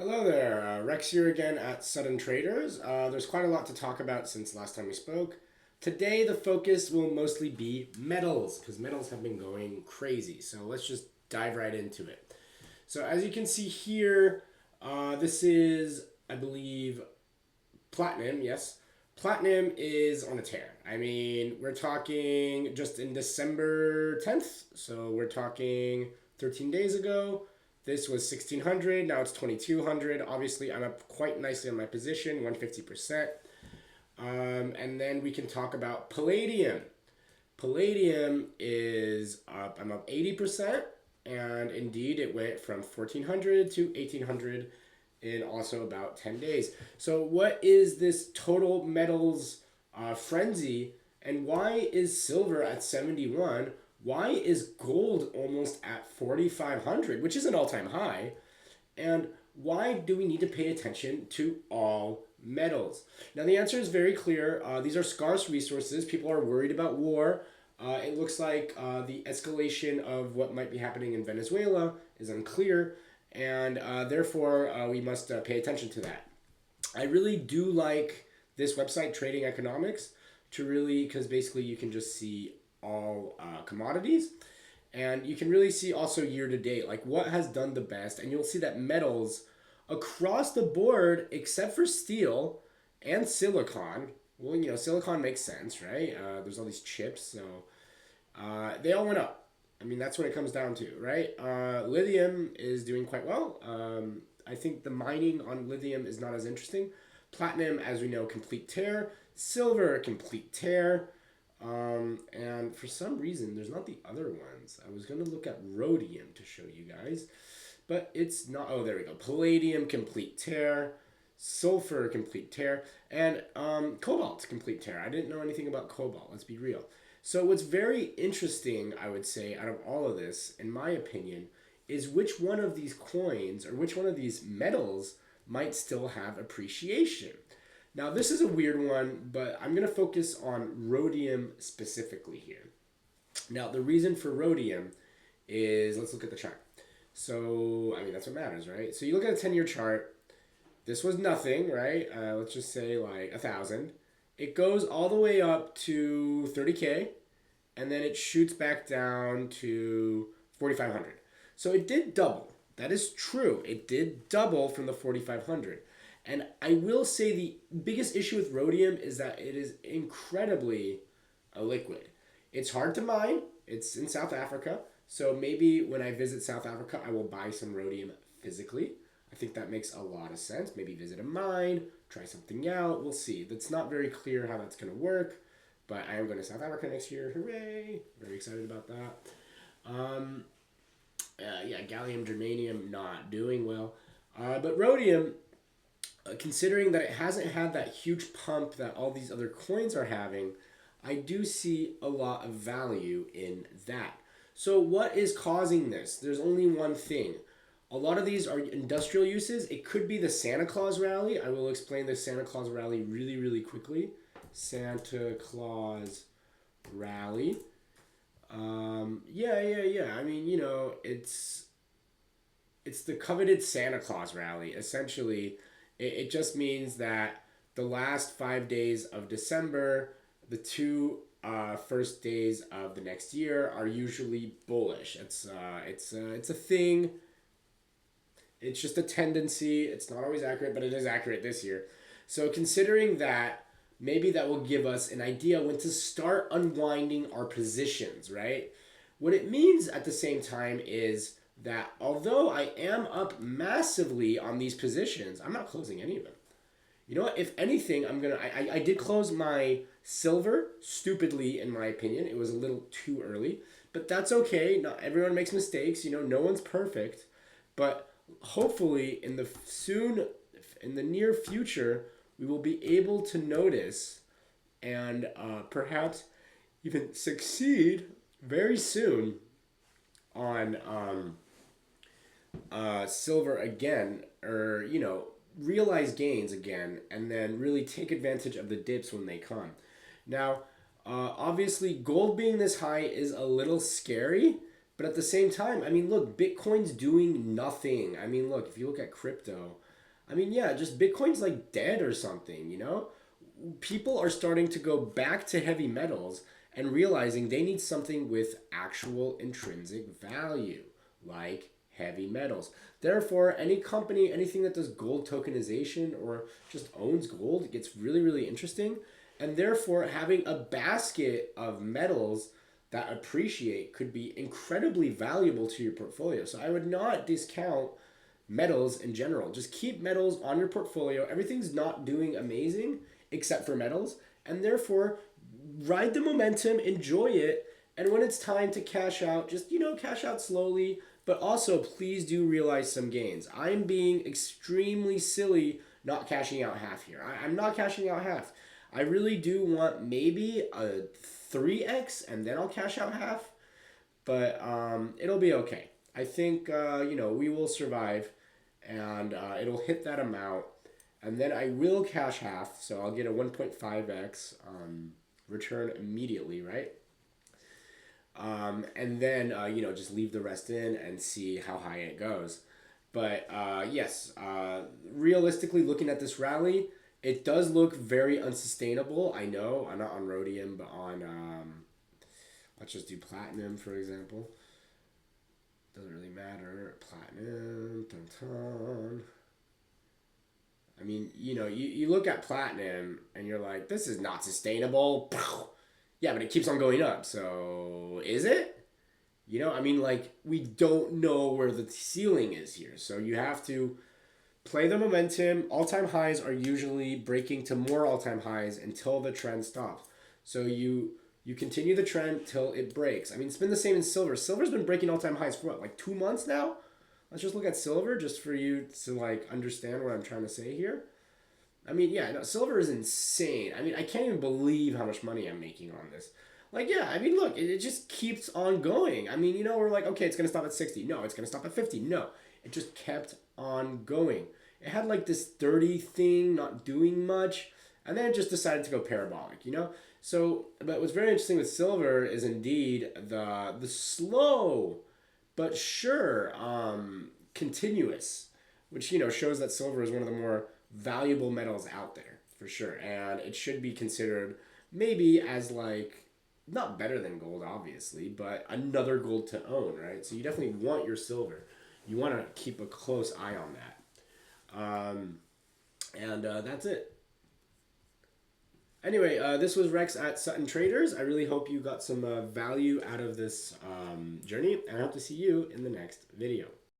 Hello there, Rex here again at Sutton Traders. There's quite a lot to talk about since last time we spoke. Today, the focus will mostly be metals because metals have been going crazy. So let's just dive right into it. So, as you can see here, this is, I believe, platinum, yes. Platinum is on a tear. I mean, we're talking just in December 10th. So we're talking 13 days ago. This was 1600. Now it's 2200. Obviously, I'm up quite nicely on my position, 150%. And then we can talk about palladium. Palladium is up, I'm up 80%. And indeed, it went from 1400 to 1800 in also about 10 days. So, what is this total metals frenzy? And why is silver at 71? Why is gold almost at 4,500, which is an all time high? And why do we need to pay attention to all metals? Now, the answer is very clear. These are scarce resources. People are worried about war. It looks like the escalation of what might be happening in Venezuela is unclear, and therefore we must pay attention to that. I really do like this website, Trading Economics, to really, because basically you can just see all commodities. And you can really see also year to date, like what has done the best. And you'll see that metals across the board, except for steel and silicon, well, silicon makes sense, right? There's all these chips, so they all went up. I mean, that's what it comes down to, right? Lithium is doing quite well. I think the mining on lithium is not as interesting. Platinum, as we know, complete tear. Silver, complete tear. And for some reason, there's not the other ones. I was going to look at rhodium to show you guys, but it's not. Oh, there we go. Palladium, complete tear. Sulfur, complete tear. And cobalt, complete tear. I didn't know anything about cobalt. Let's be real. So what's very interesting, I would say, out of all of this, in my opinion, is which one of these coins or which one of these metals might still have appreciation. Now, this is a weird one, but I'm going to focus on rhodium specifically here. Now, the reason for rhodium is, let's look at the chart. So, I mean, that's what matters, right? So you look at a 10-year chart. This was nothing, right? Let's just say like 1,000. It goes all the way up to 30K, and then it shoots back down to 4,500. So it did double. That is true. It did double from the 4,500. And I will say the biggest issue with rhodium is that it is incredibly liquid. It's hard to mine. It's in South Africa. So maybe when I visit South Africa, I will buy some rhodium physically. I think that makes a lot of sense. Maybe visit a mine, try something out. We'll see. That's not very clear how that's going to work, but I am going to South Africa next year. Hooray! Very excited about that. Yeah, gallium, germanium, not doing well. But rhodium, considering that it hasn't had that huge pump that all these other coins are having, I do see a lot of value in that. So what is causing this? There's only one thing. A lot of these are industrial uses. It could be the Santa Claus rally. I will explain the Santa Claus rally really, really quickly. Santa Claus rally. Yeah. I mean, it's the coveted Santa Claus rally. Essentially, it just means that the last 5 days of December, the two first days of the next year are usually bullish. It's a thing. It's just a tendency. It's not always accurate, but it is accurate this year. So considering that, maybe that will give us an idea when to start unwinding our positions, right? What it means at the same time is that although I am up massively on these positions, I'm not closing any of them. You know what? If anything, I did close my silver stupidly, in my opinion. It was a little too early, but that's okay. Not everyone makes mistakes. No one's perfect, but hopefully in the near future, we will be able to notice and perhaps even succeed very soon on silver again, or realize gains again, and then really take advantage of the dips when they come. Now, obviously, gold being this high is a little scary, but at the same time, I mean, look, Bitcoin's doing nothing. I mean, look, if you look at crypto, I mean, yeah, just Bitcoin's like dead or something, you know? People are starting to go back to heavy metals and realizing they need something with actual intrinsic value, like heavy metals. Therefore, any company, anything that does gold tokenization or just owns gold gets really, really interesting. And therefore, having a basket of metals that appreciate could be incredibly valuable to your portfolio. So I would not discount metals in general. Just keep metals on your portfolio. Everything's not doing amazing except for metals, and therefore ride the momentum, enjoy it, and when it's time to cash out, just cash out slowly, but also please do realize some gains. I'm being extremely silly not cashing out half here. I'm not cashing out half. I really do want maybe a 3x and then I'll cash out half, but it'll be okay. I think we will survive, and it'll hit that amount, and then I will cash half, so I'll get a 1.5x return immediately, right? And then just leave the rest in and see how high it goes. But yes, realistically, looking at this rally, it does look very unsustainable. I know I'm not on rhodium, but on let's just do platinum, for example. Doesn't really matter. Platinum, dun, dun. I mean, you look at platinum and you're like, this is not sustainable. Yeah, but it keeps on going up. So is it? I mean, like, we don't know where the ceiling is here. So you have to play the momentum. All-time highs are usually breaking to more all-time highs until the trend stops. So you continue the trend till it breaks. I mean, it's been the same in silver. Silver's been breaking all-time highs for what, like 2 months now? Let's just look at silver just for you to like understand what I'm trying to say here. I mean, yeah, no, silver is insane. I mean, I can't even believe how much money I'm making on this. Like, yeah, I mean, look, it just keeps on going. I mean, we're like, okay, it's going to stop at 60. No, it's going to stop at 50. No, it just kept on going. It had like this 30 thing, not doing much, and then it just decided to go parabolic. So, but what's very interesting with silver is indeed the slow but sure continuous, which shows that silver is one of the more valuable metals out there for sure, and it should be considered maybe as like not better than gold obviously, but another gold to own, right? So you definitely want your silver. You want to keep a close eye on that. And that's it. Anyway, this was Rex at Sutton Traders. I really hope you got some value out of this journey, and I hope to see you in the next video.